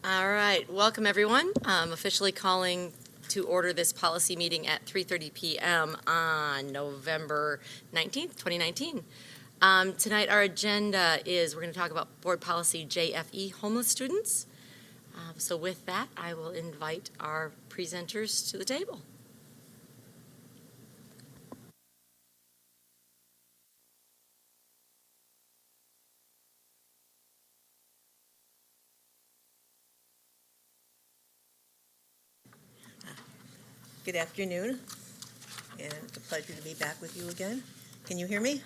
All right, welcome everyone. I'm officially calling to order this policy meeting at 3:30 p.m. on November 19th, 2019. Tonight our agenda is we're going to talk about board policy JFE, homeless students. So with that, I will invite our presenters to the table. Good afternoon, and it's a pleasure to be back with you again. Can you hear me?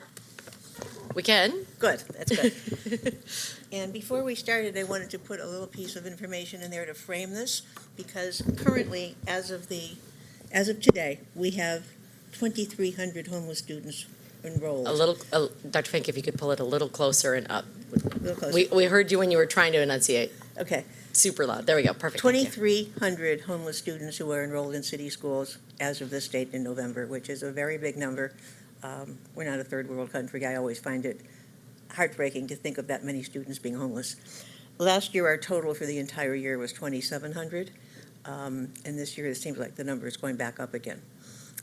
We can. Good, that's good. And before we started, I wanted to put a little piece of information in there to frame this, because currently, as of today, we have 2,300 homeless students enrolled. Dr. Fink, if you could pull it a little closer and up. A little closer. We heard you when you were trying to enunciate. Okay. Super loud. There we go. Perfect. Thank you. 2,300 homeless students who are enrolled in city schools as of this date in November, which is a very big number. We're not a third world country. I always find it heartbreaking to think of that many students being homeless. Last year, our total for the entire year was 2,700. And this year, it seems like the number is going back up again.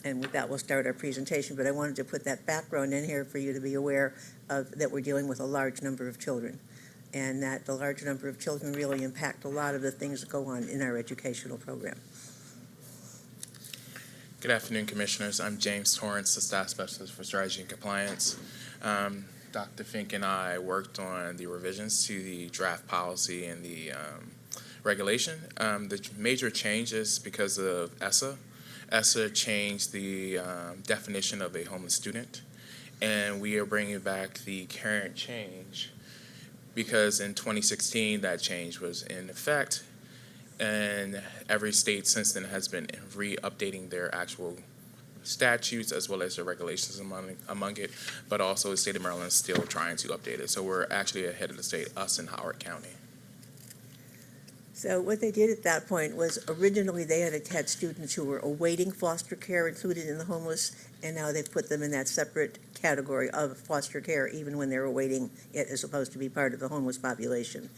And with that, we'll start our presentation. But I wanted to put that background in here for you to be aware of that we're dealing with a large number of children, and that the large number of children really impact a lot of the things that go on in our educational program. Good afternoon, Commissioners. I'm James Torrance, the Staff Specialist for Strategy and Compliance. Dr. Fink and I worked on the revisions to the draft policy and the regulation. The major changes because of ESSA. ESSA changed the definition of a homeless student, and we are bringing back the current change because in 2016 that change was in effect, and every state since then has been re-updating their actual statutes as well as their regulations among it, but also the state of Maryland is still trying to update it. So we're actually ahead of the state, us in Howard County. So what they did at that point was originally they had students who were awaiting foster care included in the homeless, and now they've put them in that separate category of foster care even when they're awaiting it as opposed to be part of the homeless population.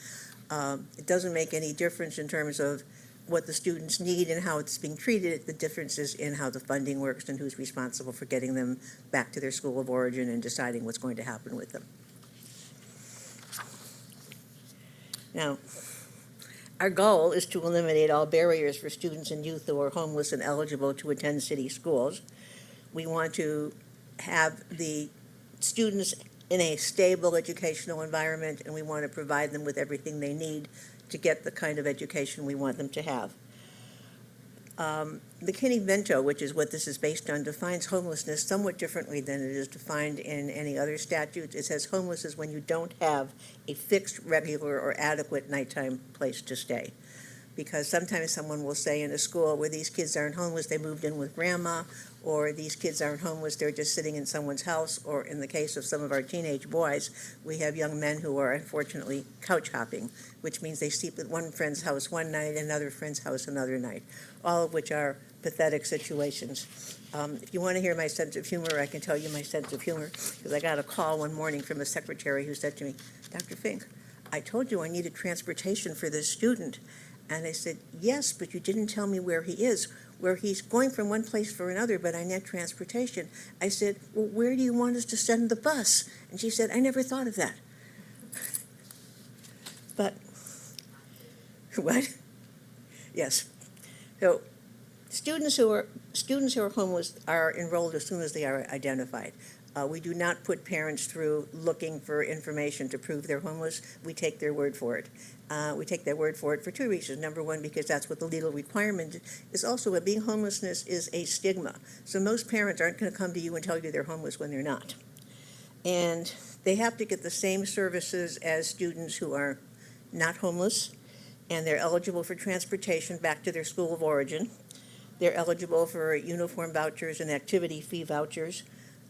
It doesn't make any difference in terms of what the students need and how it's being treated. The difference is in how the funding works and who's responsible for getting them back to their school of origin and deciding what's going to happen with them. Now, our goal is to eliminate all barriers for students and youth who are homeless and eligible to attend city schools. We want to have the students in a stable educational environment, and we want to provide them with everything they need to get the kind of education we want them to have. McKinney-Vento, which is what this is based on, defines homelessness somewhat differently than it is defined in any other statute. It says homeless is when you don't have a fixed, regular, or adequate nighttime place to stay. Because sometimes someone will say in a school where these kids aren't homeless, they moved in with grandma, or these kids aren't homeless, they're just sitting in someone's house, or in the case of some of our teenage boys, we have young men who are unfortunately couch hopping, which means they sleep at one friend's house one night, another friend's house another night, all of which are pathetic situations. If you want to hear my sense of humor, I can tell you my sense of humor, because I got a call one morning from a secretary who said to me, Dr. Fink, I told you I needed transportation for this student. And I said, yes, but you didn't tell me where he is, where he's going from one place for another, but I need transportation. I said, well, where do you want us to send the bus? And she said, I never thought of that. But, what? Yes. So, students who are homeless are enrolled as soon as they are identified. We do not put parents through looking for information to prove they're homeless. We take their word for it. We take their word for it for two reasons. Number one, because that's what the legal requirement is. Also, that being homelessness is a stigma. So most parents aren't going to come to you and tell you they're homeless when they're not. And they have to get the same services as students who are not homeless, and they're eligible for transportation back to their school of origin. They're eligible for uniform vouchers and activity fee vouchers.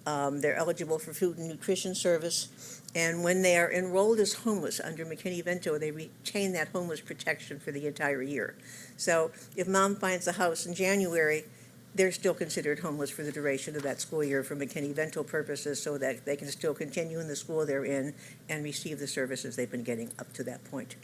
They're eligible for food and nutrition service. And when they are enrolled as homeless under McKinney-Vento, they retain that homeless protection for the entire year. So if mom finds a house in January, they're still considered homeless for the duration of that school year for McKinney-Vento purposes, so that they can still continue in the school they're in and receive the services they've been getting up to that point.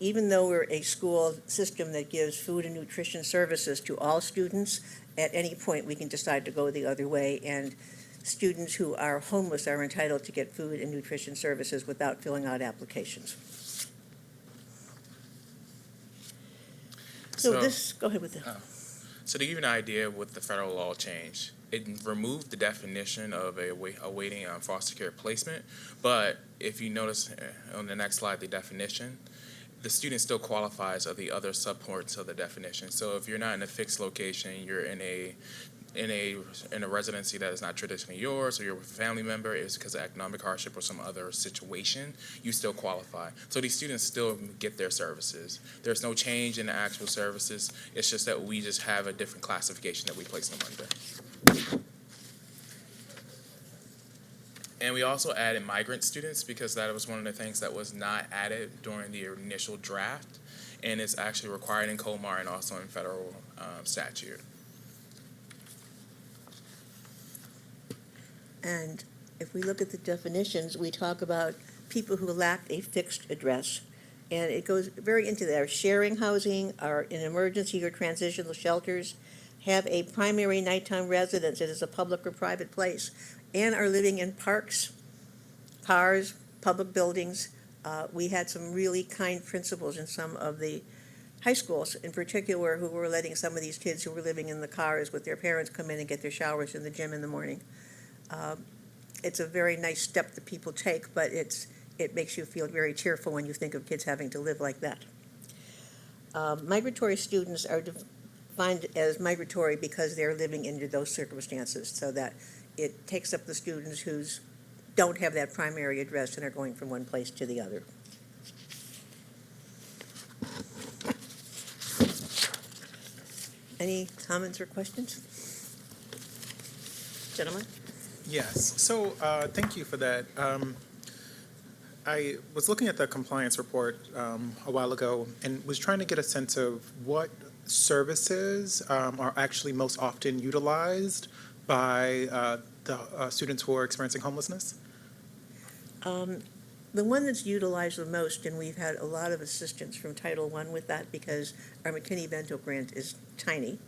Even though we're a school system that gives food and nutrition services to all students, at any point we can decide to go the other way, and students who are homeless are entitled to get food and nutrition services without filling out applications. So this, go ahead with the. So to give you an idea with the federal law change, it removed the definition of awaiting foster care placement, but if you notice on the next slide, the definition, the student still qualifies of the other subparts of the definition. So if you're not in a fixed location, you're in a residency that is not traditionally yours, or you're with a family member, it's because of economic hardship or some other situation, you still qualify. So these students still get their services. There's no change in the actual services. It's just that we just have a different classification that we place them under. And we also added migrant students because that was one of the things that was not added during the initial draft, and it's actually required in COMAR and also in federal statute. And if we look at the definitions, we talk about people who lack a fixed address. And it goes very into there. Sharing housing, are in emergency or transitional shelters, have a primary nighttime residence that is a public or private place, and are living in parks, cars, public buildings. We had some really kind principals in some of the high schools, in particular, who were letting some of these kids who were living in the cars with their parents come in and get their showers in the gym in the morning. It's a very nice step that people take, but it makes you feel very cheerful when you think of kids having to live like that. Migratory students are defined as migratory because they're living under those circumstances, so that it takes up the students who don't have that primary address and are going from one place to the other. Any comments or questions? Gentlemen? Yes, so thank you for that. I was looking at the compliance report a while ago and was trying to get a sense of what services are actually most often utilized by the students who are experiencing homelessness. The one that's utilized the most, and we've had a lot of assistance from Title I with that because our McKinney-Vento grant is tiny.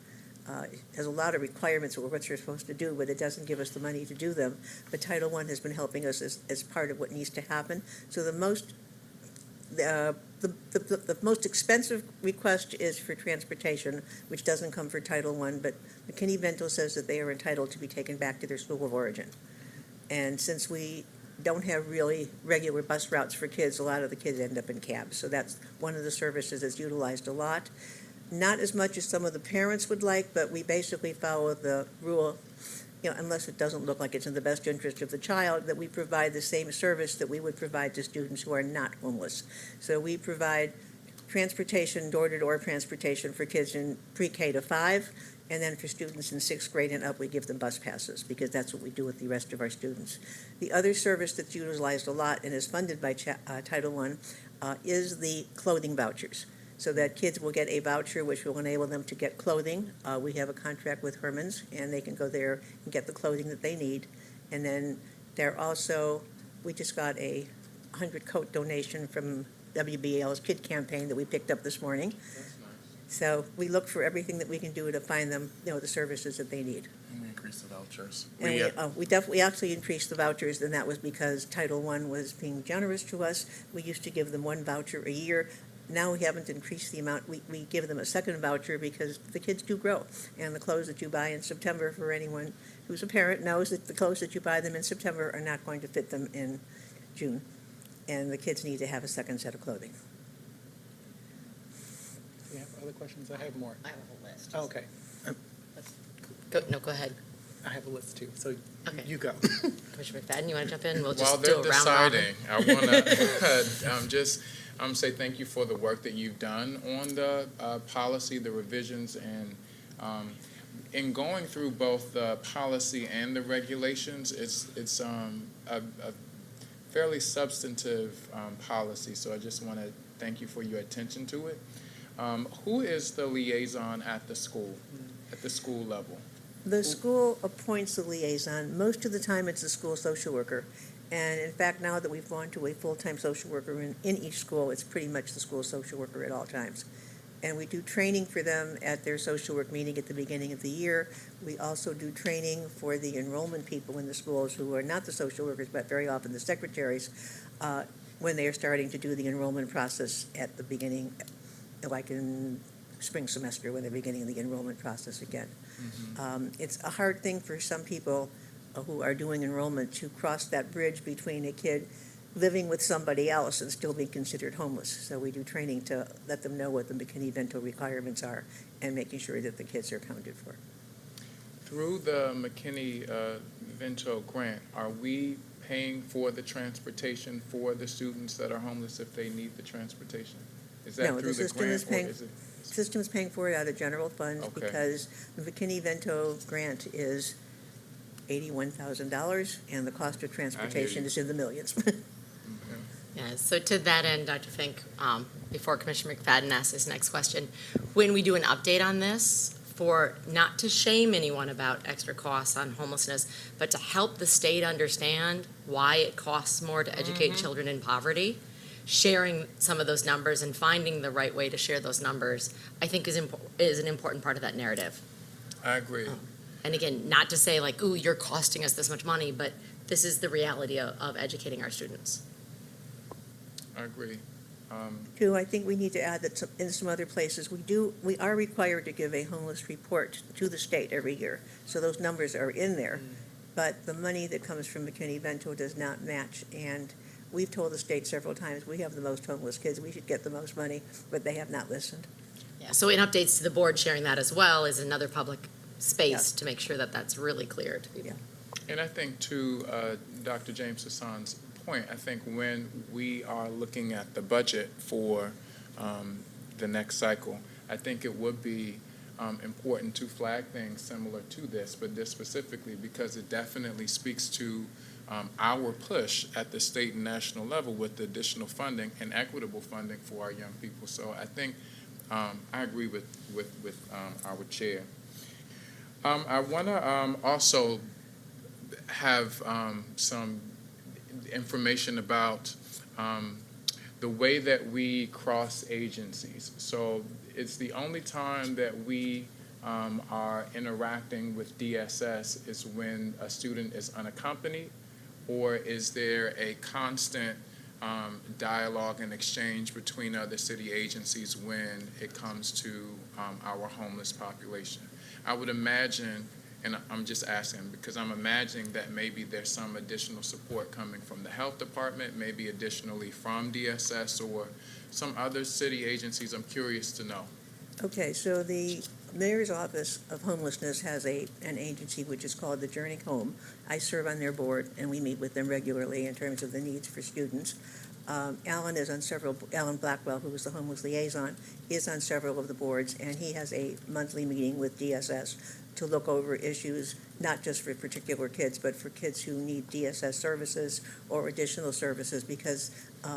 It has a lot of requirements of what you're supposed to do, but it doesn't give us the money to do them. But Title I has been helping us as part of what needs to happen. So the most expensive request is for transportation, which doesn't come for Title I, but McKinney-Vento says that they are entitled to be taken back to their school of origin. And since we don't have really regular bus routes for kids, a lot of the kids end up in cabs. So that's one of the services that's utilized a lot. Not as much as some of the parents would like, but we basically follow the rule, unless it doesn't look like it's in the best interest of the child, that we provide the same service that we would provide to students who are not homeless. So we provide transportation, door-to-door transportation for kids in pre-K to 5, and then for students in 6th grade and up, we give them bus passes, because that's what we do with the rest of our students. The other service that's utilized a lot and is funded by Title I is the clothing vouchers, so that kids will get a voucher which will enable them to get clothing. We have a contract with Herman's, and they can go there and get the clothing that they need. And then we just got a 100-coat donation from WBL's Kid Campaign that we picked up this morning. So we look for everything that we can do to find them, the services that they need. And we increase the vouchers. And we actually increased the vouchers, and that was because Title I was being generous to us. We used to give them one voucher a year. Now we haven't increased the amount. We give them a second voucher because the kids do grow. And the clothes that you buy in September, for anyone who's a parent knows that the clothes that you buy them in September are not going to fit them in June. And the kids need to have a second set of clothing. Do you have other questions? I have more. I have a whole list. Oh, okay. Go ahead. I have a list too, so Okay. you go. Commissioner McFadden, you want to jump in? We'll While just do they're a round robin. deciding, I want to say thank you for the work that you've done on the policy, the revisions, and in going through both the policy and the regulations, it's a fairly substantive policy. So I just want to thank you for your attention to it. Who is the liaison at the school level? The school appoints the liaison. Most of the time, it's the school social worker. And in fact, now that we've gone to a full-time social worker in each school, it's pretty much the school social worker at all times. And we do training for them at their social work meeting at the beginning of the year. We also do training for the enrollment people in the schools who are not the social workers, but very often the secretaries, when they are starting to do the enrollment process at the beginning, like in spring semester when they're beginning the enrollment process again. It's a hard thing for some people who are doing enrollment to cross that bridge between a kid living with somebody else and still being considered homeless. So we do training to let them know what the McKinney-Vento requirements are and making sure that the kids are accounted for. Through the McKinney-Vento grant, are we paying for the transportation for the students that are homeless if they need the transportation? Is that No, through the the system is grant, paying- or is it? System is paying for it out of general funds Okay. because the McKinney-Vento grant is $81,000 and the cost of transportation you. is in the millions. Yeah, so to that end, Dr. Fink, before Commissioner McFadden asks his next question, when we do an update on this, for not to shame anyone about extra costs on homelessness, but to help the state understand why it costs more to educate children in poverty, sharing some of those numbers and finding the right way to share those numbers, I think is an important part of that narrative. I agree. And again, not to say like, ooh, you're costing us this much money, but this is the reality of educating our students. I agree. Too, I think we need to add that in some other places, we are required to give a homeless report to the state every year. So those numbers are in there. But the money that comes from McKinney-Vento does not match. And we've told the state several times, we have the most homeless kids, we should get the most money, but they have not listened. Yeah, so in updates to the board, sharing that as well is another public space Yes. to make sure that that's really clear to people. And I think to Dr. James Hassan's point, I think when we are looking at the budget for the next cycle, I think it would be important to flag things similar to this, but this specifically because it definitely speaks to our push at the state and national level with the additional funding and equitable funding for our young people. So I think I agree with our chair. I want to also have some information about the way that we cross agencies. So it's the only time that we are interacting with DSS is when a student is unaccompanied, or is there a constant dialogue and exchange between other city agencies when it comes to our homeless population? I would imagine, and I'm just asking because I'm imagining that maybe there's some additional support coming from the health department, maybe additionally from DSS or some other city agencies. I'm curious to know. Okay, so the Mayor's Office of Homelessness has an agency which is called the Journey Home. I serve on their board, and we meet with them regularly in terms of the needs for students. Alan Blackwell, who is the homeless liaison, is on several of the boards, and he has a monthly meeting with DSS to look over issues, not just for particular kids, but for kids who need DSS services or additional services, because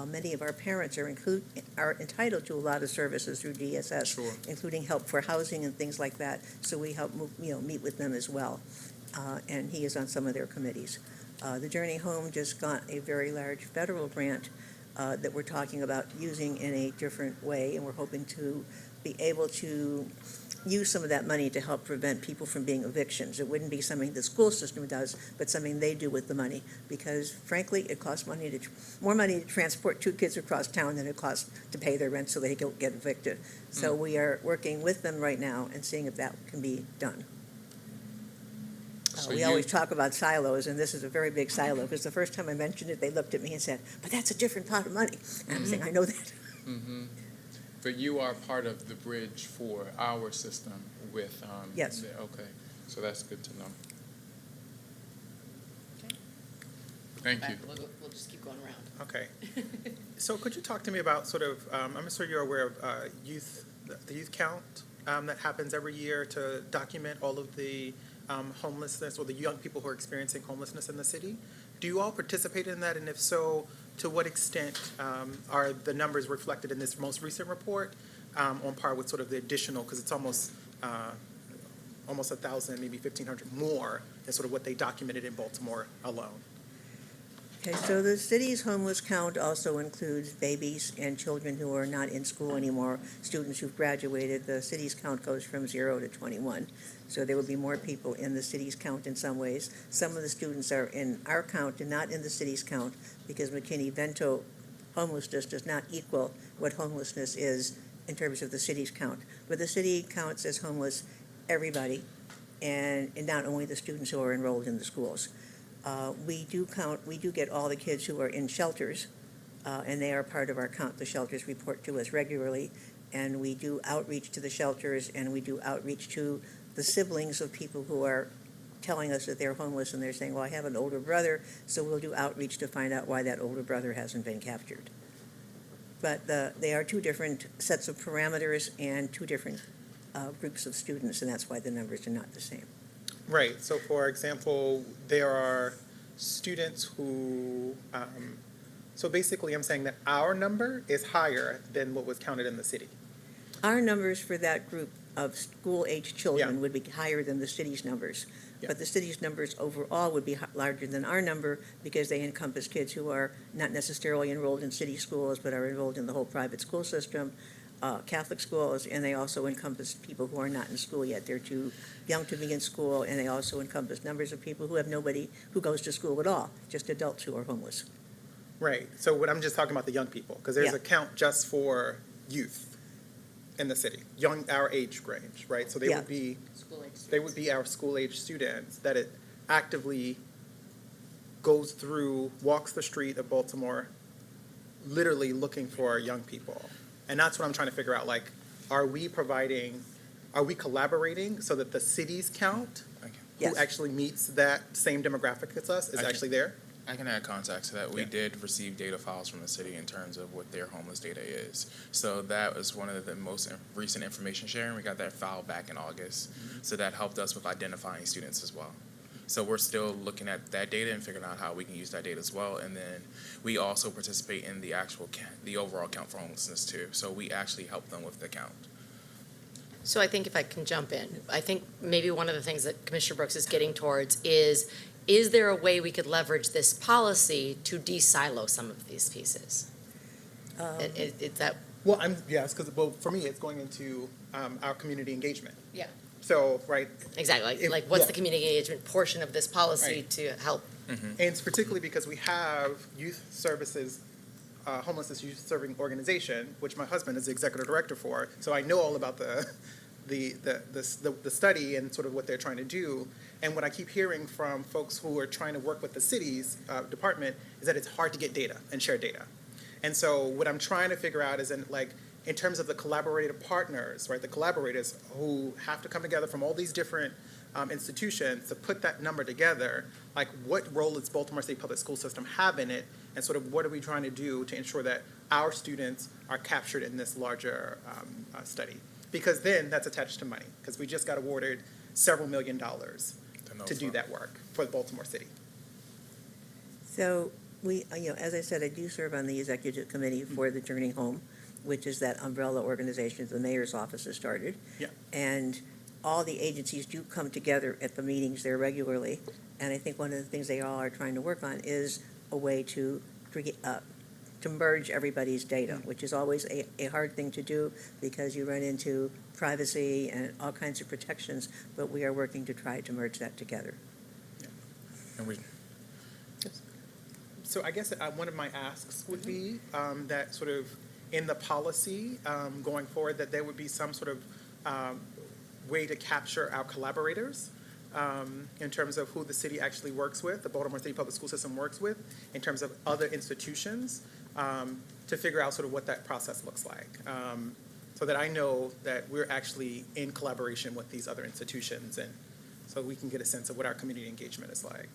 many of our parents are entitled to a lot of services through DSS, Sure. including help for housing and things like that. So we help meet with them as well, and he is on some of their committees. The Journey Home just got a very large federal grant that we're talking about using in a different way, and we're hoping to be able to use some of that money to help prevent people from being evictions. It wouldn't be something the school system does, but something they do with the money, because frankly, it costs more money to transport two kids across town than it costs to pay their rent so they don't get evicted. So we are working with them right now and seeing if that can be done. So We always talk about silos, and this is a very big silo, because the first time I mentioned it, they looked at me and said, but that's a different pot of money. And I'm saying, I know that. Mm-hmm. But you are part of the bridge for our system with. Yes. Okay, so that's good to know. Thank you. We'll just keep going around. Okay. So could you talk to me about sort of, I'm sure you're aware of the youth count that happens every year to document all of the homelessness or the young people who are experiencing homelessness in the city. Do you all participate in that? And if so, to what extent are the numbers reflected in this most recent report on par with sort of the additional, because it's almost 1,000, maybe 1,500 more than sort of what they documented in Baltimore alone? Okay, so the city's homeless count also includes babies and children who are not in school anymore, students who've graduated. The city's count goes from 0 to 21. So there will be more people in the city's count in some ways. Some of the students are in our count and not in the city's count because McKinney-Vento homelessness does not equal what homelessness is in terms of the city's count. But the city counts as homeless everybody, and not only the students who are enrolled in the schools. We do get all the kids who are in shelters, and they are part of our count. The shelters report to us regularly, and we do outreach to the shelters, and we do outreach to the siblings of people who are telling us that they're homeless, and they're saying, well, I have an older brother, so we'll do outreach to find out why that older brother hasn't been captured. But they are two different sets of parameters and two different groups of students, and that's why the numbers are not the same. Right, so for example, there are students who, so basically I'm saying that our number is higher than what was counted in the city. Our numbers for that group of school-aged children Yeah. would be higher than the city's numbers. Yeah. But the city's numbers overall would be larger than our number because they encompass kids who are not necessarily enrolled in city schools, but are enrolled in the whole private school system, Catholic schools, and they also encompass people who are not in school yet. They're too young to be in school, and they also encompass numbers of people who have nobody who goes to school at all, just adults who are homeless. Right, so what I'm just talking about the young people, because there's Yeah. a count just for youth in the city, young, our age range, right? So they Yeah. would be, School age they would be our school-age students that it actively goes through, walks the street of Baltimore, literally looking for young people. And that's what I'm trying to figure out, like, are we collaborating so that the city's count, Okay. Yes. who actually meets that same demographic as us, is Okay. actually there? I can add context to that. We Yeah. did receive data files from the city in terms of what their homeless data is. So that was one of the most recent information sharing. We got that file back in August. So that helped us with identifying students as well. So we're still looking at that data and figuring out how we can use that data as well. And then we also participate in the actual the overall count for homelessness too. So we actually help them with the count. So I think if I can jump in, I think maybe one of the things that Commissioner Brooks is getting towards is there a way we could leverage this policy to de-silo some of these pieces? Is that, Well, yes, because, well, for me, it's going into our community engagement. Yeah. So, right, exactly, If- like what's yeah. the community engagement portion of this policy Right. to help? and it's particularly because we have youth services, homelessness youth serving organization, which my husband is the executive director for, so I know all about the study and sort of what they're trying to do. And what I keep hearing from folks who are trying to work with the city's department is that it's hard to get data and share data. And so what I'm trying to figure out is in terms of the collaborative partners, right, the collaborators who have to come together from all these different institutions to put that number together, like what role does Baltimore State Public School System have in it, and sort of what are we trying to do to ensure that our students are captured in this larger study? Because then that's attached to money, because we just got awarded several $1 million to do that work for Baltimore City. So we, as I said, I do serve on the executive committee for the Journey Home, which is that umbrella organization the mayor's office has started. Yeah. And all the agencies do come together at the meetings there regularly. And I think one of the things they all are trying to work on is a way to merge everybody's data, which is always a hard thing to do because you run into privacy and all kinds of protections, but we are working to try to merge that together. And we, So I guess one of my asks would be that sort of in the policy going forward, that there would be some sort of way to capture our collaborators in terms of who the city actually works with, the Baltimore City Public School System works with, in terms of other institutions, to figure out sort of what that process looks like. So that I know that we're actually in collaboration with these other institutions, and so we can get a sense of what our community engagement is like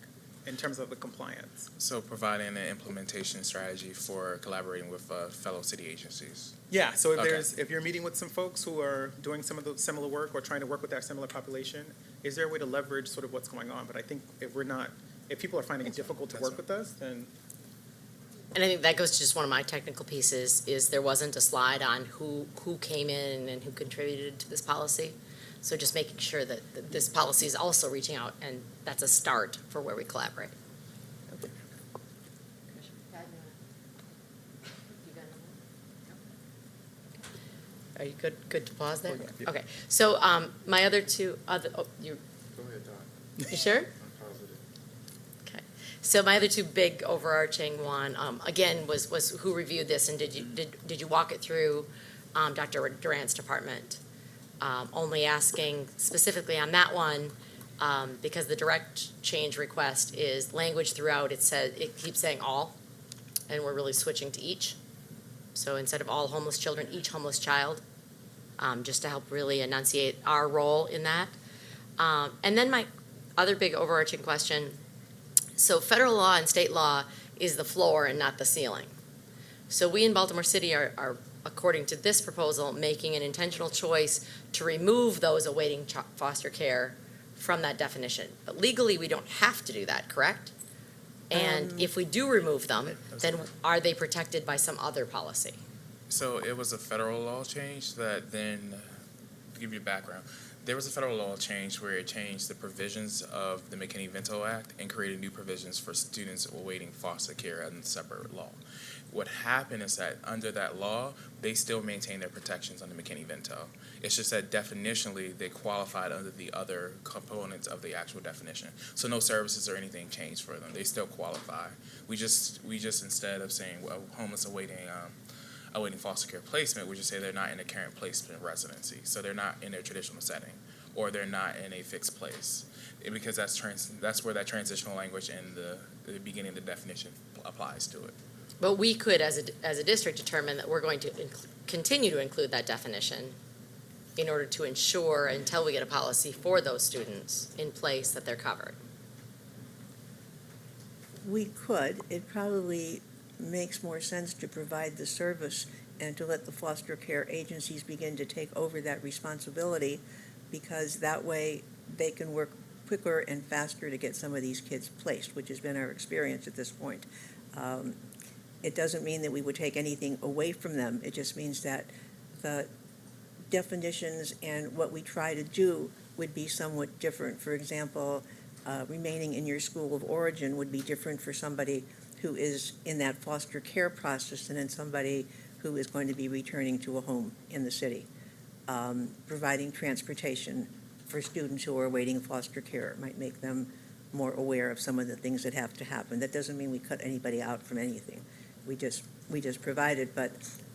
in terms of the compliance. so providing an implementation strategy for collaborating with fellow city agencies. Yeah, so if Okay. if you're meeting with some folks who are doing some of the similar work or trying to work with that similar population, is there a way to leverage sort of what's going on? But I think if people are finding it difficult to work with us, then, And I think that goes to just one of my technical pieces, is there wasn't a slide on who came in and who contributed to this policy. So just making sure that this policy is also reaching out, and that's a start for where we collaborate. Are you good to pause there? Yeah. Okay, so my other two, you Go ahead, Doc. you sure? I'm positive. Okay, so my other two big overarching one, again, was who reviewed this, and did you walk it through Dr. Durant's department? Only asking specifically on that one, because the direct change request is language throughout, it keeps saying all, and we're really switching to each. So instead of all homeless children, each homeless child, just to help really enunciate our role in that. And then my other big overarching question, so federal law and state law is the floor and not the ceiling. So we in Baltimore City are according to this proposal, making an intentional choice to remove those awaiting foster care from that definition. But legally, we don't have to do that, correct? And if we do remove them, then are they protected by some other policy? So it was a federal law change that then, to give you background, there was a federal law change where it changed the provisions of the McKinney-Vento Act and created new provisions for students awaiting foster care under separate law. What happened is that under that law, they still maintain their protections under McKinney-Vento. It's just that definitionally, they qualified under the other components of the actual definition. So no services or anything changed for them. They still qualify. We just instead of saying, well, homeless awaiting foster care placement, we just say they're not in a current placement residency. So they're not in their traditional setting, or they're not in a fixed place. Because that's where that transitional language in the beginning of the definition applies to it. But we could, as a district, determine that we're going to continue to include that definition in order to ensure, until we get a policy for those students in place, that they're covered. We could. It probably makes more sense to provide the service and to let the foster care agencies begin to take over that responsibility, because that way they can work quicker and faster to get some of these kids placed, which has been our experience at this point. It doesn't mean that we would take anything away from them. It just means that the definitions and what we try to do would be somewhat different. For example, remaining in your school of origin would be different for somebody who is in that foster care process than in somebody who is going to be returning to a home in the city. Providing transportation for students who are awaiting foster care might make them more aware of some of the things that have to happen. That doesn't mean we cut anybody out from anything. We just provided, but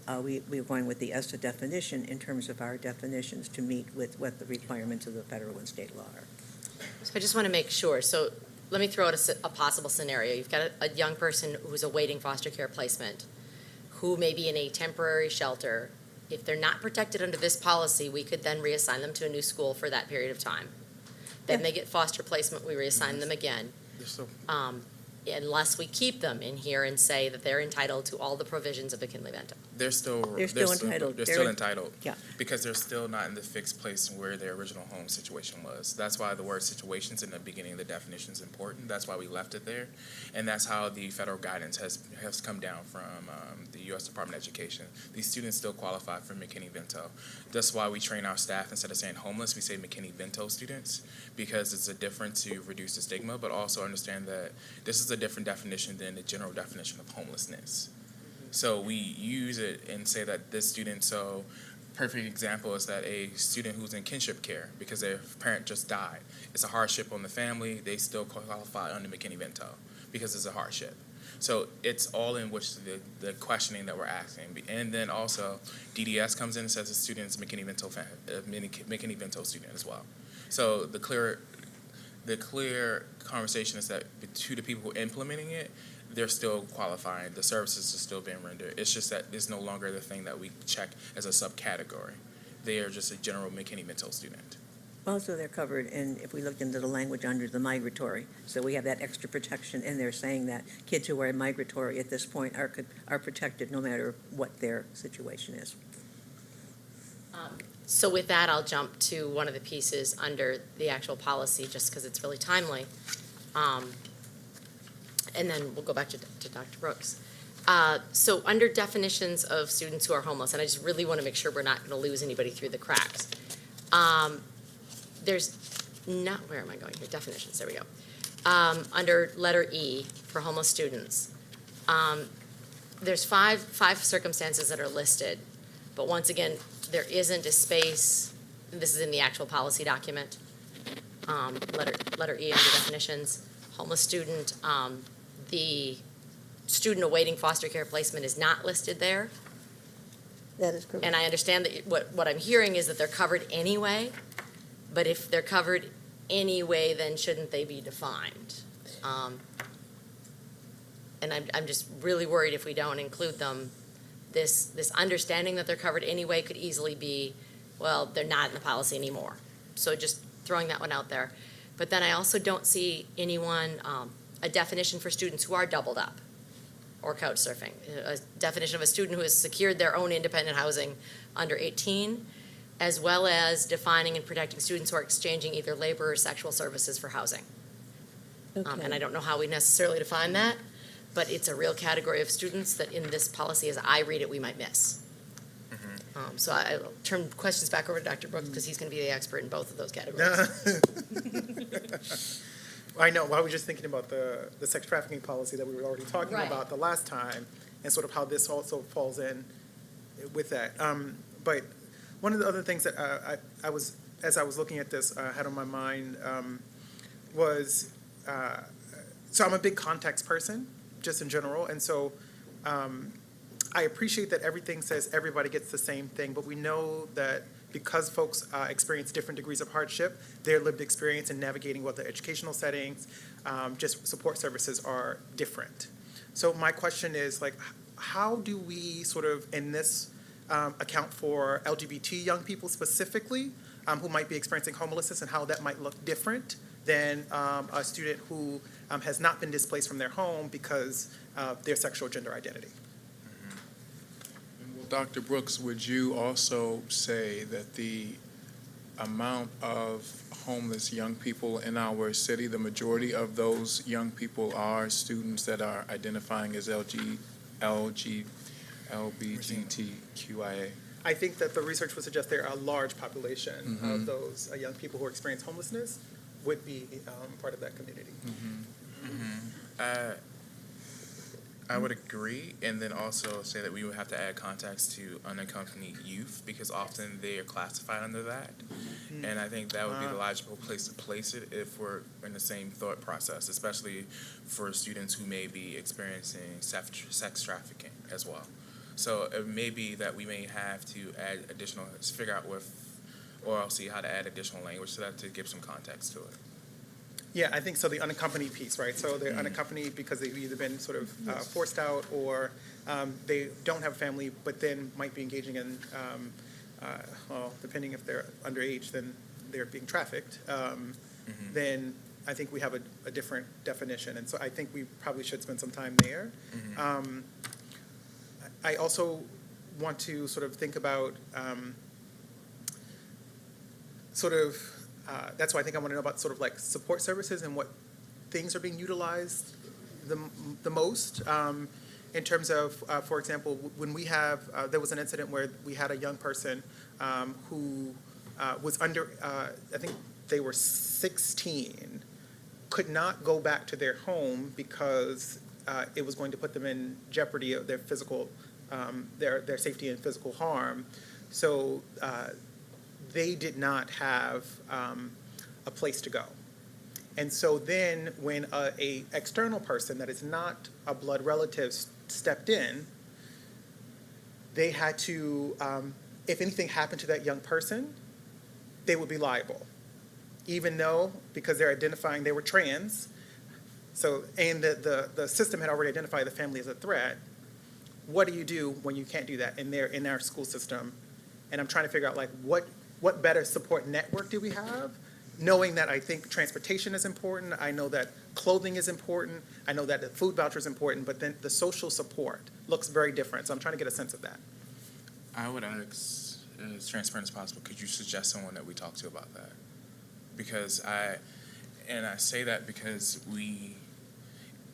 we're going with the ESTA definition in terms of our definitions to meet with what the requirements of the federal and state law are. So I just want to make sure. So let me throw out a possible scenario. You've got a young person who's awaiting foster care placement, who may be in a temporary shelter. If they're not protected under this policy, we could then reassign them to a new school for that period of time. Then they get foster placement, we reassign them again. So Unless we keep them in here and say that they're entitled to all the provisions of McKinley-Vento. they're still entitled. They're still entitled. Yeah. Because they're still not in the fixed place where their original home situation was. That's why the word situations in the beginning of the definition is important. That's why we left it there, and that's how the federal guidance has come down from the U.S. Department of Education. These students still qualify for McKinney-Vento. That's why we train our staff, instead of saying homeless, we say McKinney-Vento students, because it's a difference to reduce the stigma, but also understand that this is a different definition than the general definition of homelessness. So we use it and say that this student, so perfect example is that a student who's in kinship care because their parent just died. It's a hardship on the family. They still qualify under McKinney-Vento because it's a hardship. So it's all in which the questioning that we're asking. And then also DDS comes in and says the student's McKinney-Vento student as well. So the clear conversation is that to the people who are implementing it, they're still qualifying. The services are still being rendered. It's just that it's no longer the thing that we check as a subcategory. They are just a general McKinney-Vento student. Also, they're covered in, if we looked into the language under the migratory, so we have that extra protection in there saying that kids who are migratory at this point are protected no matter what their situation is. So with that, I'll jump to one of the pieces under the actual policy, just because it's really timely. And then we'll go back to Dr. Brooks. So under definitions of students who are homeless, and I just really want to make sure we're not going to lose anybody through the cracks. There's not, where am I going here? Definitions, there we go. Under letter E for homeless students, there's five circumstances that are listed. But once again, there isn't a space, and this is in the actual policy document, letter E under definitions, homeless student, the student awaiting foster care placement is not listed there. That is correct. And I understand that what I'm hearing is that they're covered anyway, but if they're covered anyway, then shouldn't they be defined? And I'm just really worried if we don't include them, this understanding that they're covered anyway could easily be, well, they're not in the policy anymore. So just throwing that one out there. But then I also don't see anyone, a definition for students who are doubled up or couch surfing, a definition of a student who has secured their own independent housing under 18, as well as defining and protecting students who are exchanging either labor or sexual services for housing. And I don't know how we necessarily define that, but it's a real category of students that in this policy, as I read it, we might miss. So I'll turn questions back over to Dr. Brooks because he's going to be the expert in both of those categories. I know, well, I was just thinking about the sex trafficking policy that we were already talking Right. about the last time, and sort of how this also falls in with that. But one of the other things that I was, as I was looking at this, had on my mind was, so I'm a big context person, just in general, and so I appreciate that everything says everybody gets the same thing, but we know that because folks experience different degrees of hardship, their lived experience in navigating what the educational settings, just support services are different. So my question is, like, how do we sort of, in this, account for LGBT young people specifically, who might be experiencing homelessness, and how that might look different than a student who has not been displaced from their home because of their sexual gender identity? Well, Dr. Brooks, would you also say that the amount of homeless young people in our city, the majority of those young people are students that are identifying as LGBTQIA? I think that the research would suggest there are a large population of those young people who experience homelessness would be part of that community. I would agree, and then also say that we would have to add context to unaccompanied youth, because often they are classified under that. And I think that would be the logical place to place it if we're in the same thought process, especially for students who may be experiencing sex trafficking as well. So it may be that we may have to add additional, figure out or I'll see how to add additional language to that to give some context to it. Yeah, I think so, the unaccompanied piece, right? So they're unaccompanied because they've either been sort of forced out, or they don't have a family, but then might be engaging in, well, depending if they're underage, then they're being trafficked. Then I think we have a different definition. And so I think we probably should spend some time there. I also want to sort of think about that's why I think I want to know about sort of like support services and what things are being utilized the most. In terms of, for example, when we have, there was an incident where we had a young person who was under, I think they were 16, could not go back to their home because it was going to put them in jeopardy of their physical, their safety and physical harm. So they did not have a place to go. And so then when a external person that is not a blood relative stepped in, they had to, if anything happened to that young person, they would be liable. Even though, because they're identifying they were trans, so, and the system had already identified the family as a threat, what do you do when you can't do that in our school system? And I'm trying to figure out, like, what better support network do we have? Knowing that I think transportation is important, I know that clothing is important, I know that the food voucher is important, but then the social support looks very different. So I'm trying to get a sense of that. I would ask, as transparent as possible, could you suggest someone that we talk to about that? Because I say that because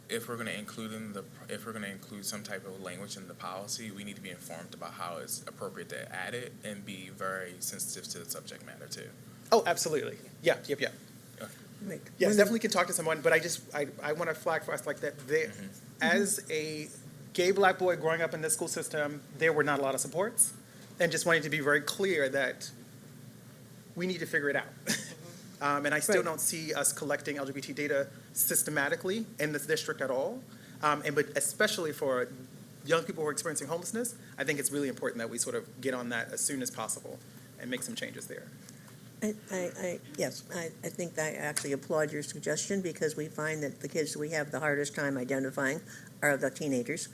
if we're going to include some type of language in the policy, we need to be informed about how it's appropriate to add it and be very sensitive to the subject matter too. Oh, absolutely. Yeah. Yes, definitely can talk to someone, but I want to flag for us like that. As a gay black boy growing up in this school system, there were not a lot of supports. and just wanting to be very clear that we need to figure it out. And I still Right. don't see us collecting LGBT data systematically in this district at all. But especially for young people who are experiencing homelessness, I think it's really important that we sort of get on that as soon as possible and make some changes there. Yes, I think I actually applaud your suggestion, because we find that the kids we have the hardest time identifying are the teenagers.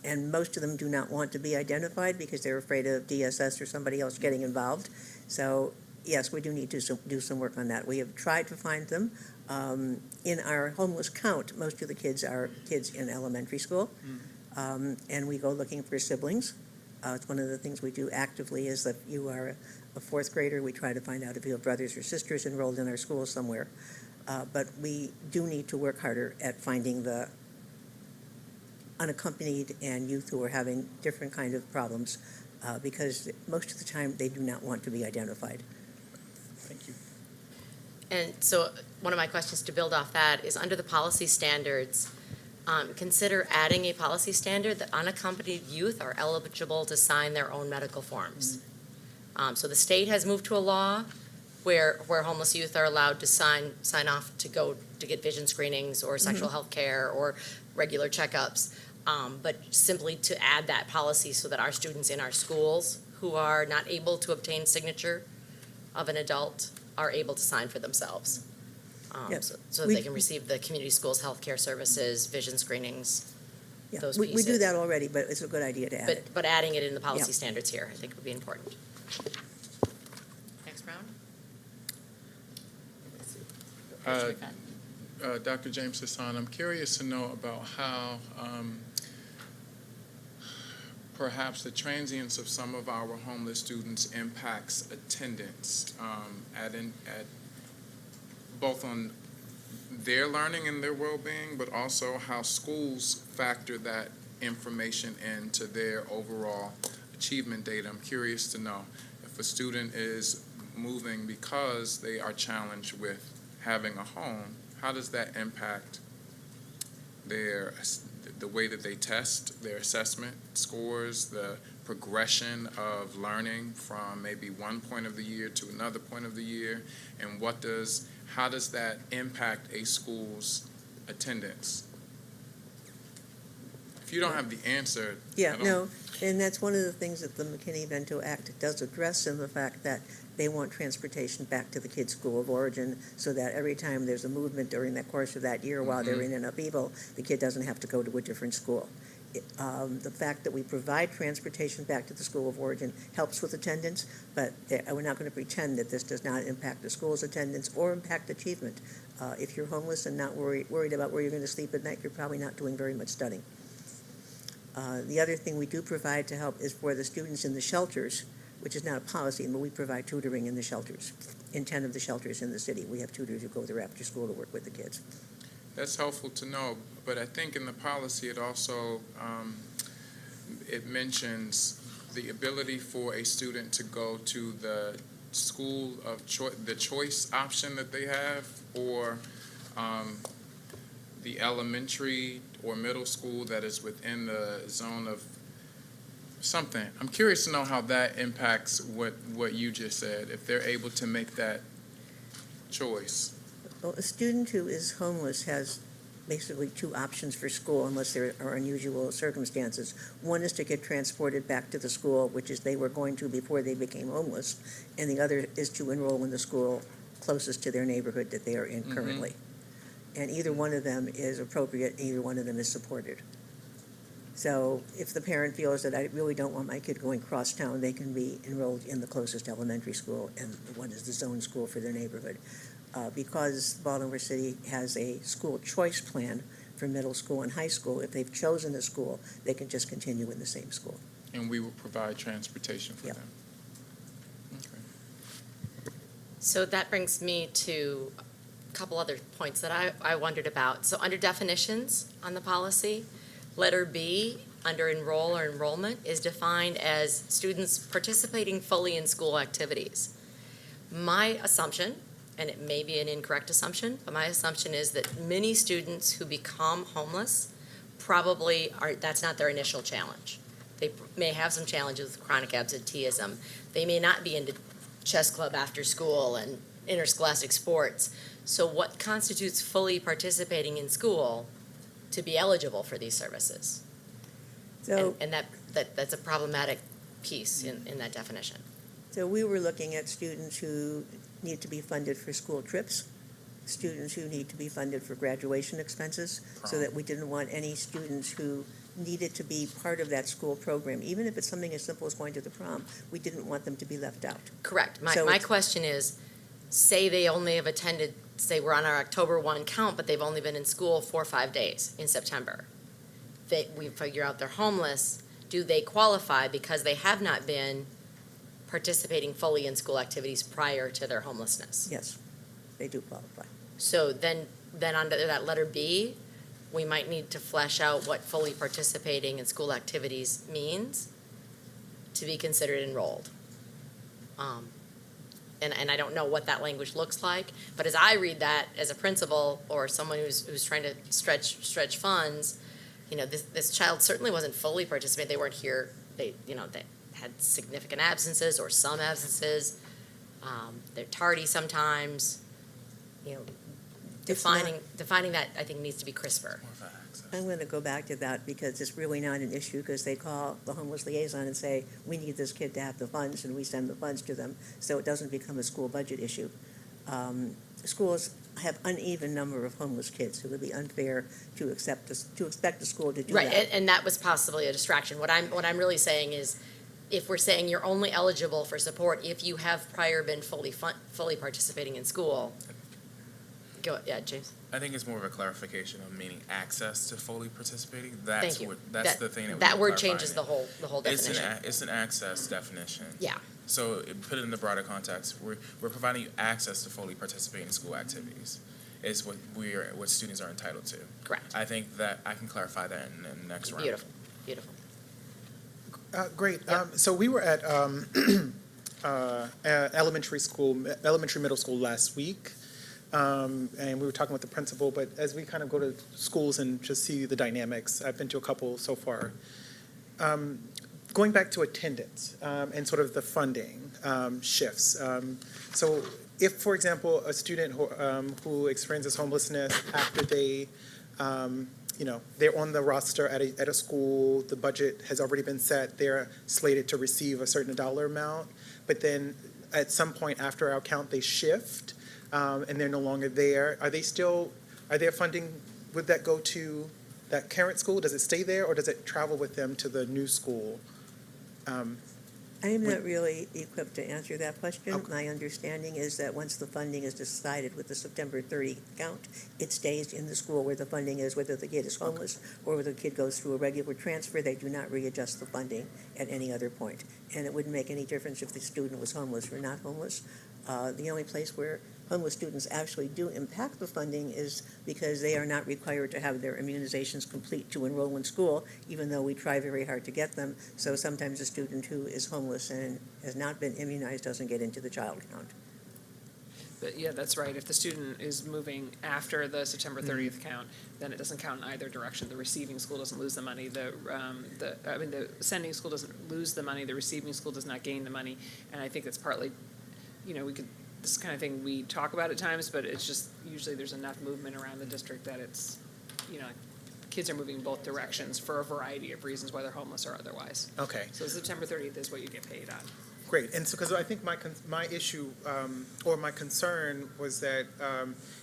And most of them do not want to be identified because they're afraid of DSS or somebody else getting involved. So, yes, we do need to do some work on that. We have tried to find them. In our homeless count, most of the kids are kids in elementary school. And we go looking for siblings. It's one of the things we do actively is that you are a fourth grader. We try to find out if you have brothers or sisters enrolled in our school somewhere. But we do need to work harder at finding the unaccompanied and youth who are having different kind of problems, because most of the time they do not want to be identified. Thank you. And so one of my questions to build off that is, under the policy standards, consider adding a policy standard that unaccompanied youth are eligible to sign their own medical forms. So the state has moved to a law where homeless youth are allowed to sign off to go to get vision screenings or sexual health care or regular checkups. But simply to add that policy so that our students in our schools who are not able to obtain signature of an adult are able to sign for themselves. Yes. So that they can receive the community schools' health care services, vision screenings, Yeah, those we do pieces. that already, but it's a good idea to add it. But adding it in the policy Yeah. standards here, I think would be important. Next round? Dr. James Hassan, I'm curious to know about how perhaps the transience of some of our homeless students impacts attendance at both on their learning and their well-being, but also how schools factor that information into their overall achievement data. I'm curious to know if a student is moving because they are challenged with having a home, how does that impact the way that they test, their assessment scores, the progression of learning from maybe one point of the year to another point of the year, and how does that impact a school's attendance? If you don't have the answer, Yeah, no, and that's one of the things that the McKinney-Vento Act does address, in the fact that they want transportation back to the kid's school of origin, so that every time there's a movement during the course of that year while they're in an upheaval, the kid doesn't have to go to a different school. The fact that we provide transportation back to the school of origin helps with attendance, but we're not going to pretend that this does not impact the school's attendance or impact achievement. If you're homeless and not worried about where you're going to sleep at night, you're probably not doing very much studying. The other thing we do provide to help is for the students in the shelters, which is not a policy, but we provide tutoring in the shelters. In 10 of the shelters in the city, we have tutors who go there after school to work with the kids. that's helpful to know, but I think in the policy it also it mentions the ability for a student to go to the school of the choice option that they have, or the elementary or middle school that is within the zone of something. I'm curious to know how that impacts what you just said, if they're able to make that choice. Well, a student who is homeless has basically two options for school unless there are unusual circumstances. One is to get transported back to the school, which is they were going to before they became homeless, and the other is to enroll in the school closest to their neighborhood that they are in currently. And either one of them is appropriate, either one of them is supported. So if the parent feels that I really don't want my kid going cross-town, they can be enrolled in the closest elementary school, and one is the zone school for their neighborhood. Because Baltimore City has a school choice plan for middle school and high school, if they've chosen a school, they can just continue in the same school. And we will provide transportation for Yep. them. Okay. So that brings me to a couple other points that I wondered about. So under definitions on the policy, letter B, under enroll or enrollment, is defined as students participating fully in school activities. My assumption, and it may be an incorrect assumption, but my assumption is that many students who become homeless probably that's not their initial challenge. They may have some challenges with chronic absenteeism. They may not be into chess club after school and interscholastic sports. So what constitutes fully participating in school to be eligible for these services? So, And that's a problematic piece in that definition. so we were looking at students who need to be funded for school trips, students who need to be funded for graduation expenses, so that we didn't want any students who needed to be part of that school program, even if it's something as simple as going to the prom, we didn't want them to be left out. Correct. So My it's- question is, say they only have attended, say we're on our October 1 count, but they've only been in school 4 or 5 days in September. We figure out they're homeless. Do they qualify because they have not been participating fully in school activities prior to their homelessness? Yes, they do qualify. So then under that letter B, we might need to flesh out what fully participating in school activities means to be considered enrolled. And I don't know what that language looks like, but as I read that as a principal or someone who's trying to stretch funds, this child certainly wasn't fully participating. They weren't here. They had significant absences or some absences. They're tardy sometimes. It's not- Defining that, I think, needs to be crisper. More of access. I'm going to go back to that because it's really not an issue, because they call the homeless liaison and say, we need this kid to have the funds, and we send the funds to them, so it doesn't become a school budget issue. Schools have uneven number of homeless kids, so it would be unfair to expect the school to do Right, that. and that was possibly a distraction. What I'm really saying is, if we're saying you're only eligible for support if you have prior been fully participating in school, James. I think it's more of a clarification of meaning access to fully participating. Thank That's you. that's the thing that we That need word clarifying. changes the whole definition. It's an access definition. Yeah. So put it in the broader context. We're providing you access to fully participate in school activities. Is what students are entitled to. Correct. I think that I can clarify that in the next round. Beautiful. Great. Yep. So we were at elementary, middle school last week, and we were talking with the principal. But as we kind of go to schools and just see the dynamics, I've been to a couple so far. Going back to attendance and sort of the funding shifts. So if, for example, a student who experiences homelessness after they they're on the roster at a school, the budget has already been set, they're slated to receive a certain dollar amount, but then at some point after our count, they shift, and they're no longer there. Are their funding, would that go to that current school? Does it stay there, or does it travel with them to the new school? I am not really equipped to answer that question. Okay. My understanding is that once the funding is decided with the September 30 count, it stays in the school where the funding is, whether the kid is homeless or whether the kid goes through a regular transfer. They do not readjust the funding at any other point. And it wouldn't make any difference if the student was homeless or not homeless. The only place where homeless students actually do impact the funding is because they are not required to have their immunizations complete to enroll in school, even though we try very hard to get them. So sometimes a student who is homeless and has not been immunized doesn't get into the child count. But yeah, that's right. If the student is moving after the September 30th count, then it doesn't count in either direction. The receiving school doesn't lose the money. The sending school doesn't lose the money. The receiving school does not gain the money. And I think that's partly, this kind of thing we talk about at times, but it's just usually there's enough movement around the district that it's, kids are moving both directions for a variety of reasons, whether homeless or otherwise. Okay. So September 30th is what you get paid on. Great, and so, because I think my issue, or my concern was that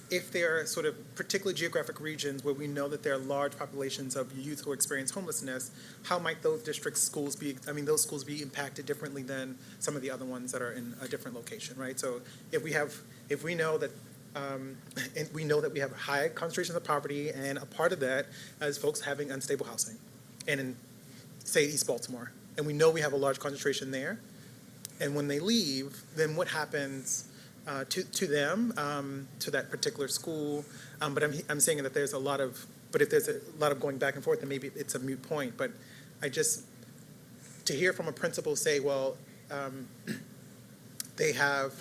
if there are sort of particular geographic regions where we know that there are large populations of youth who experience homelessness, how might those schools be impacted differently than some of the other ones that are in a different location, right? So if we know that and we know that we have high concentrations of poverty, and a part of that is folks having unstable housing, and in, say, East Baltimore, and we know we have a large concentration there, and when they leave, then what happens to them, to that particular school? But I'm saying that if there's a lot of going back and forth, then maybe it's a moot point. But to hear from a principal say, well, they have,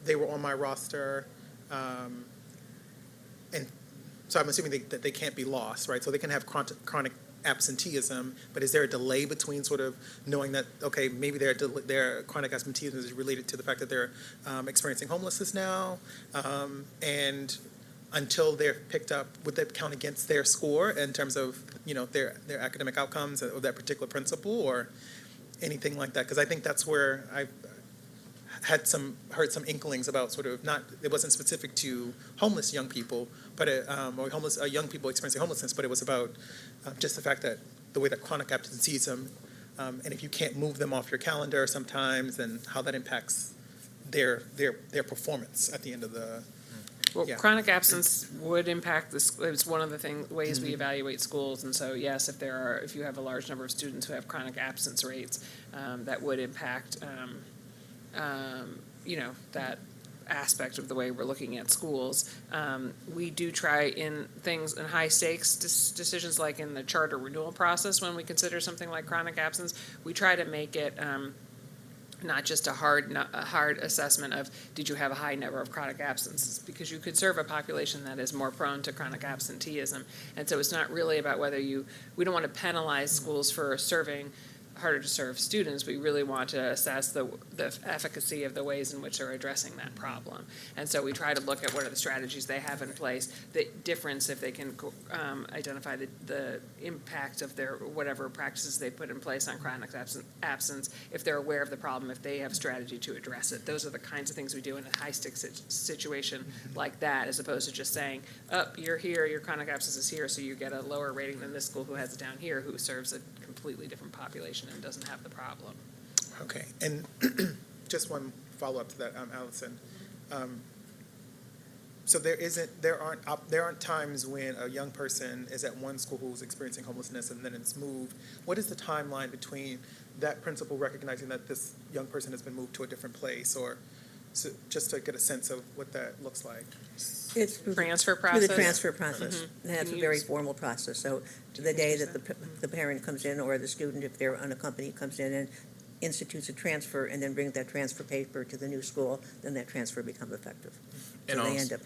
they were on my roster, and so I'm assuming that they can't be lost, right? So they can have chronic absenteeism, but is there a delay between sort of knowing that, okay, maybe their chronic absenteeism is related to the fact that they're experiencing homelessness now, and until they're picked up, would that count against their score in terms of, their academic outcomes or that particular principal or anything like that? Because I think that's where I've heard some inklings about sort of it wasn't specific to homeless young people, but or homeless young people experiencing homelessness, but it was about just the fact that the way that chronic absenteeism, and if you can't move them off your calendar sometimes, and how that impacts their performance at the end of the. Well, Yeah. chronic absence would impact this. It's one of the ways we evaluate schools, and so yes, if you have a large number of students who have chronic absence rates, that would impact, that aspect of the way we're looking at schools. We do try in high stakes decisions like in the charter renewal process when we consider something like chronic absence, we try to make it. Not just a hard assessment of did you have a high number of chronic absences, because you could serve a population that is more prone to chronic absenteeism. And so it's not really about we don't want to penalize schools for serving harder to serve students. We really want to assess the efficacy of the ways in which they're addressing that problem. And so we try to look at what are the strategies they have in place, the difference if they can identify the impact of their whatever practices they put in place on chronic absence, if they're aware of the problem, if they have strategy to address it. Those are the kinds of things we do in a high-stakes situation like that, as opposed to just saying, you're here, your chronic absence is here, so you get a lower rating than this school who has it down here, who serves a completely different population and doesn't have the problem. Okay, and just one follow-up to that, Allison. So there aren't times when a young person is at one school who's experiencing homelessness and then it's moved. What is the timeline between that principal recognizing that this young person has been moved to a different place, or just to get a sense of what that looks like? It's through Transfer through process? the transfer process. That's Can a you very formal process. So the day that the parent comes in, or the student, if they're unaccompanied, comes in and institutes a transfer and then brings that transfer paper to the new school, then that transfer becomes effective. So And they also- end up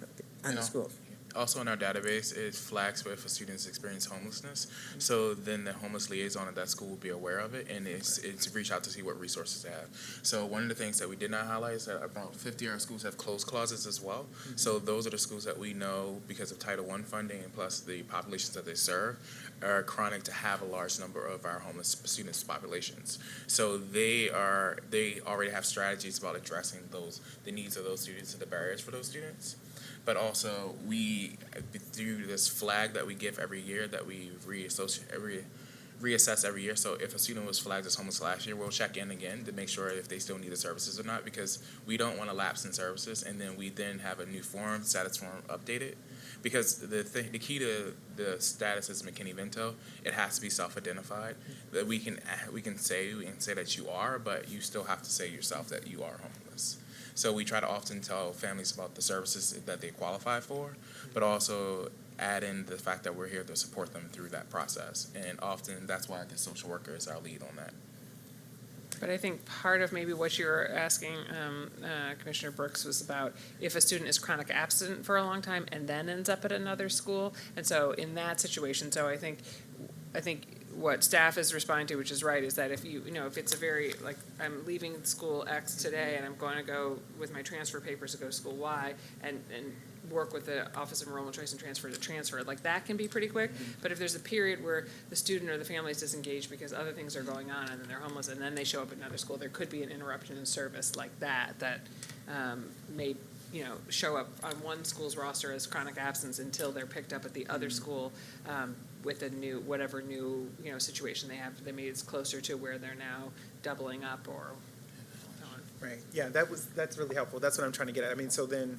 on the school. Also in our database, it flags if a student's experience homelessness. So then the homeless liaison at that school will be aware of it, and it's reach out to see what resources they have. So one of the things that we did not highlight is that about 50 of our schools have closed closets as well. So those are the schools that we know, because of Title I funding and plus the populations that they serve, are chronic to have a large number of our homeless students populations. So they already have strategies about addressing the needs of those students and the barriers for those students. But also, we do this flag that we give every year that we reassess every year. So if a student was flagged as homeless last year, we'll check in again to make sure if they still need the services or not, because we don't want to lapse in services, and then we have a new form, status form, updated. Because the key to the status as McKinney-Vento, it has to be self-identified. That we can say that you are, but you still have to say yourself that you are homeless. So we try to often tell families about the services that they qualify for, but also add in the fact that we're here to support them through that process. And often that's why the social worker is our lead on that. But I think part of maybe what you were asking, Commissioner Brooks, was about if a student is chronic absent for a long time and then ends up at another school. And so in that situation, so I think what staff is responding to, which is right, is that if if it's a very, like, I'm leaving school X today and I'm going to go with my transfer papers to go to school Y and work with the Office of Enrollment Choice and Transfer to transfer, like, that can be pretty quick. But if there's a period where the student or the family is disengaged because other things are going on and then they're homeless and then they show up at another school, there could be an interruption in service like that may show up on one school's roster as chronic absence until they're picked up at the other school with a new situation they have. Maybe it's closer to where they're now doubling up or so on. Right. Yeah, that's really helpful. That's what I'm trying to get at. I mean, so then,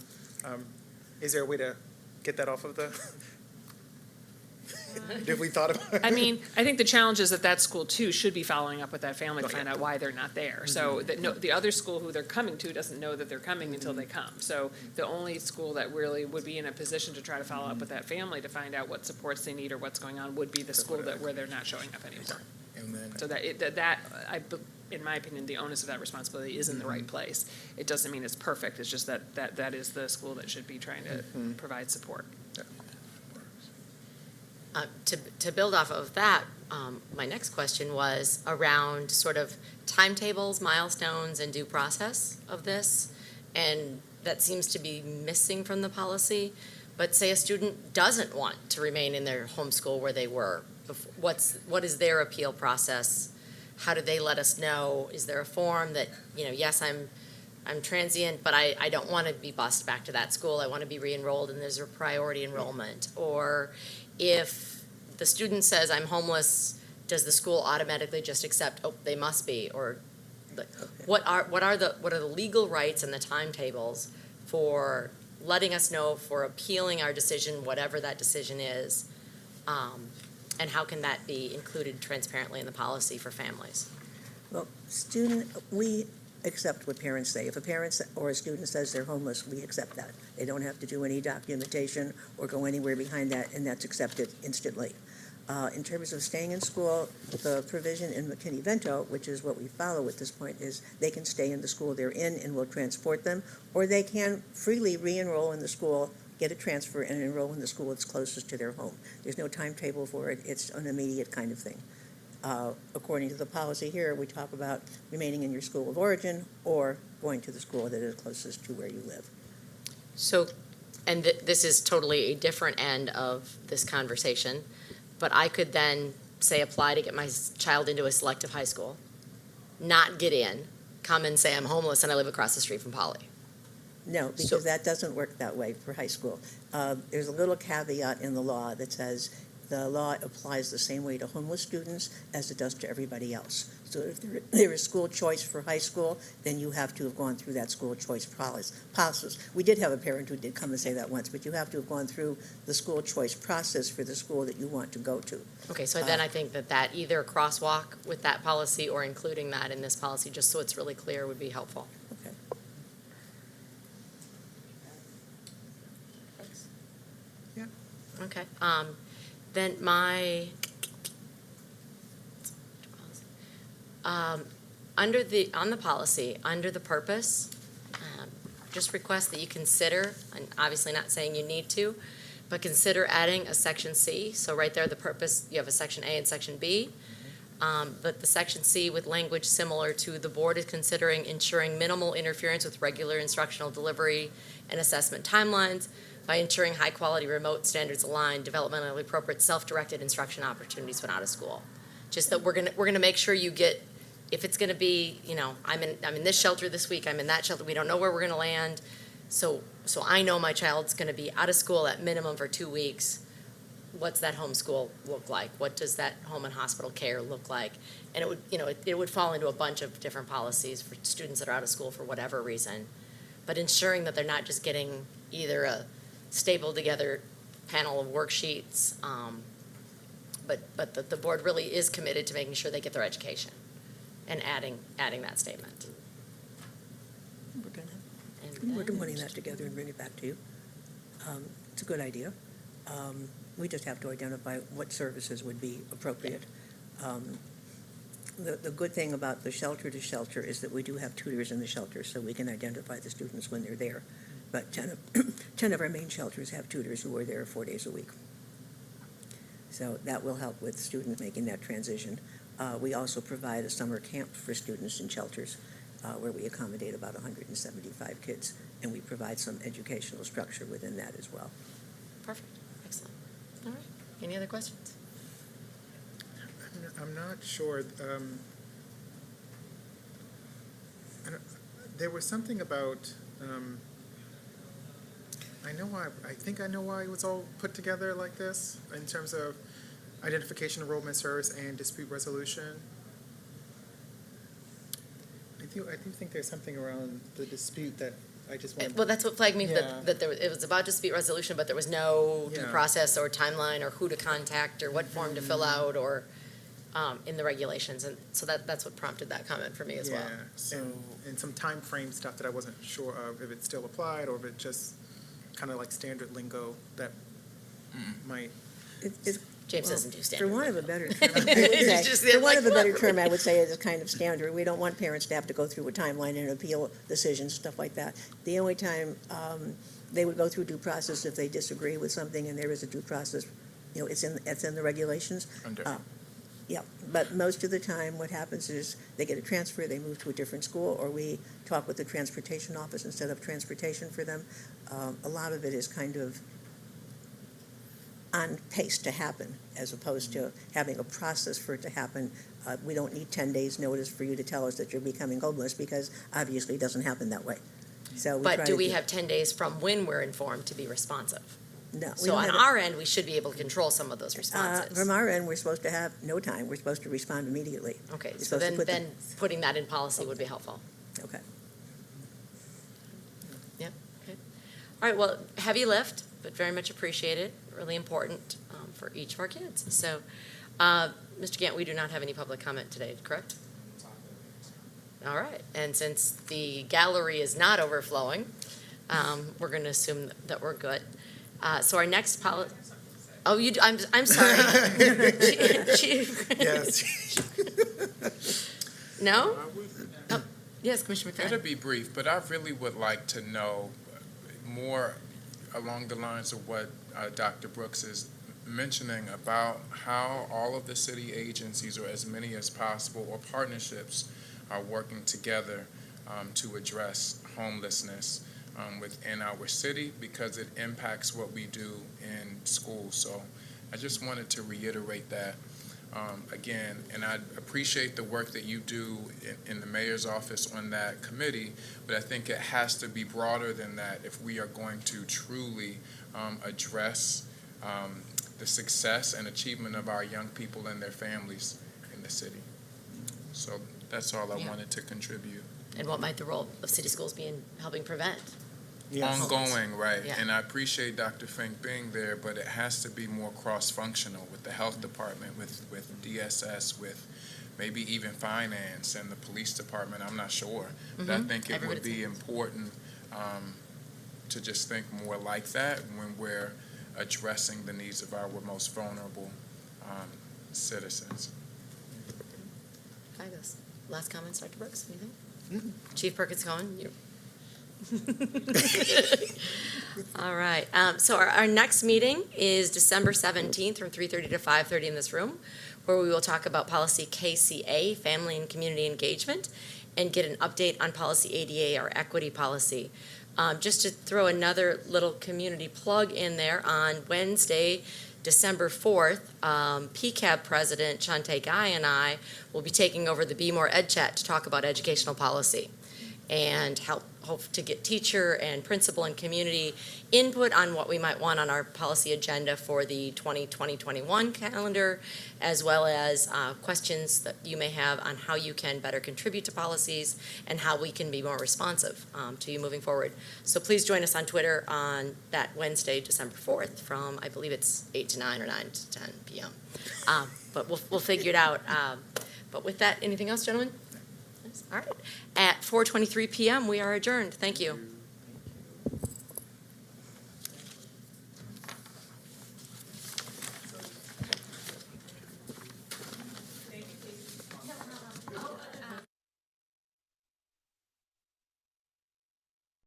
is there a way to get that off of the? Did we thought about it? I mean, I think the challenge is that school too should be following up with that family to find out why they're not there. So the other school who they're coming to doesn't know that they're coming until they come. So the only school that really would be in a position to try to follow up with that family to find out what supports they need or what's going on would be the school where they're not showing up anymore. And then So in my opinion, the onus of that responsibility is in the right place. It doesn't mean it's perfect. It's just that is the school that should be trying to provide support. And then, But I think part of maybe what you're asking, Commissioner Brooks was about if a student is chronic absent for a long time and then ends up at another school, there could be an interruption in service like that To build off of that, my next question was around sort of timetables, milestones, and due process of this. And that seems to be missing from the policy. But say a student doesn't want to remain in their home school where they were. What is their appeal process? How do they let us know? Is there a form that, yes, I'm transient, but I don't want to be bused back to that school. I want to be re-enrolled, and there's a priority enrollment. Or if the student says, I'm homeless, does the school automatically just accept, oh, they must be? Or what are the legal rights and the timetables for letting us know, for appealing our decision, whatever that decision is? And how can that be included transparently in the policy for families? Well, we accept what parents say. If a parent or a student says they're homeless, we accept that. They don't have to do any documentation or go anywhere behind that, and that's accepted instantly. In terms of staying in school, the provision in McKinney-Vento, which is what we follow at this point, is they can stay in the school they're in and we'll transport them, or they can freely re-enroll in the school, get a transfer, and enroll in the school that's closest to their home. There's no timetable for it. It's an immediate kind of thing. According to the policy here, we talk about remaining in your school of origin or going to the school that is closest to where you live. So, and this is totally a different end of this conversation, but I could then, say, apply to get my child into a selective high school, not get in, come and say I'm homeless and I live across the street from Poly. No, because So- that doesn't work that way for high school. There's a little caveat in the law that says the law applies the same way to homeless students as it does to everybody else. So if there is school choice for high school, then you have to have gone through that school choice process. We did have a parent who did come and say that once, but you have to have gone through the school choice process for the school that you want to go to. Okay, so then I think that either a crosswalk with that policy or including that in this policy, just so it's really clear, would be helpful. Okay. Okay, then on the policy, under the purpose, just request that you consider, and obviously not saying you need to, but consider adding a section C. So right there, the purpose, you have a section A and section B. But the section C with language similar to the board is considering ensuring minimal interference with regular instructional delivery and assessment timelines by ensuring high-quality remote standards aligned, developmentally appropriate, self-directed instruction opportunities when out of school. Just that we're gonna make sure you get, if it's gonna be, I'm in this shelter this week, I'm in that shelter, we don't know where we're gonna land. So I know my child's gonna be out of school at minimum for 2 weeks. What's that homeschool look like? What does that home and hospital care look like? And it would, it would fall into a bunch of different policies for students that are out of school for whatever reason. But ensuring that they're not just getting either a stapled together panel of worksheets, but the board really is committed to making sure they get their education and adding that statement. We're putting that together and bring it back to you. It's a good idea. We just have to identify what services would be appropriate. The good thing about the shelter to shelter is that we do have tutors in the shelter, so we can identify the students when they're there. But 10 of our main shelters have tutors who are there 4 days a week. So that will help with students making that transition. We also provide a summer camp for students in shelters where we accommodate about 175 kids, and we provide some educational structure within that as well. Perfect, excellent. All right, any other questions? I'm not sure. There was something about. I think I know why it was all put together like this in terms of identification, enrollment service, and dispute resolution. I do think there's something around the dispute that I just want. Well, that's what flagged me, Yeah. that it was about dispute resolution, but there was no due Yeah. process or timeline or who to contact or what form to fill out or in the regulations. And so that's what prompted that comment for me as well. So and some time frame stuff that I wasn't sure of if it still applied or if it just kind of like standard lingo that might. James doesn't do standard. For want of a lingo. better term, I would It's say, just for want like, of a better what? term, I would say it's kind of standard. We don't want parents to have to go through a timeline and appeal decisions, stuff like that. The only time they would go through due process if they disagree with something and there is a due process it's in the regulations. Understood. Yeah, but most of the time, what happens is they get a transfer, they move to a different school, or we talk with the transportation office instead of transportation for them. A lot of it is kind of on pace to happen, as opposed to having a process for it to happen. We don't need 10 days' notice for you to tell us that you're becoming homeless, because obviously it doesn't happen that way. So we But try do to we have 10 days from when we're informed to be responsive? No. we So don't on have our end, we should be able to control some of those responses. From our end, we're supposed to have no time. We're supposed to respond immediately. Okay, We're so supposed to then, put them- putting that in policy would be helpful. Okay. All right, well, heavy lift, but very much appreciated, really important for each of our kids. So, Mr. Gant, we do not have any public comment today, correct? All right, and since the gallery is not overflowing, we're going to assume that we're good. So our next oh, you, I'm sorry. Chief. Yes. No? Oh, yes, Commissioner It'll McFadden. be brief, but I really would like to know more along the lines of what Dr. Brooks is mentioning about how all of the city agencies, or as many as possible, or partnerships, are working together to address homelessness within our city, because it impacts what we do in schools. So I just wanted to reiterate that again, and I appreciate the work that you do in the mayor's office on that committee, but I think it has to be broader than that if we are going to truly address the success and achievement of our young people and their families in the city. So that's all I Yeah. wanted to contribute. And what might the role of city schools be in helping prevent? Yes. Ongoing, right. Yeah. And I appreciate Dr. Fink being there, but it has to be more cross-functional with the health department, with DSS, with maybe even finance and the police department. I'm not sure. But I Mhm. think it would Everybody's be involved. important to just think more like that when we're addressing the needs of our most vulnerable citizens. Fabulous. Last comments, Dr. Brooks, anything? Chief Perkins Cohen, you. All right, so our next meeting is December 17th from 3:30 to 5:30 in this room, where we will talk about policy KCA, family and community engagement, and get an update on policy ADA, our equity policy. Just to throw another little community plug in there, on Wednesday, December 4th, PCAB President Shante Guy and I will be taking over the Be More Ed Chat to talk about educational policy and hope to get teacher and principal and community input on what we might want on our policy agenda for the 2020-21 calendar, as well as questions that you may have on how you can better contribute to policies and how we can be more responsive to you moving forward. So please join us on Twitter on that Wednesday, December 4th, from, I believe it's 8 to 9 or 9 to 10 p.m. But we'll figure it out. But with that, anything else, gentlemen? All right. At 4:23 p.m., we are adjourned. Thank you.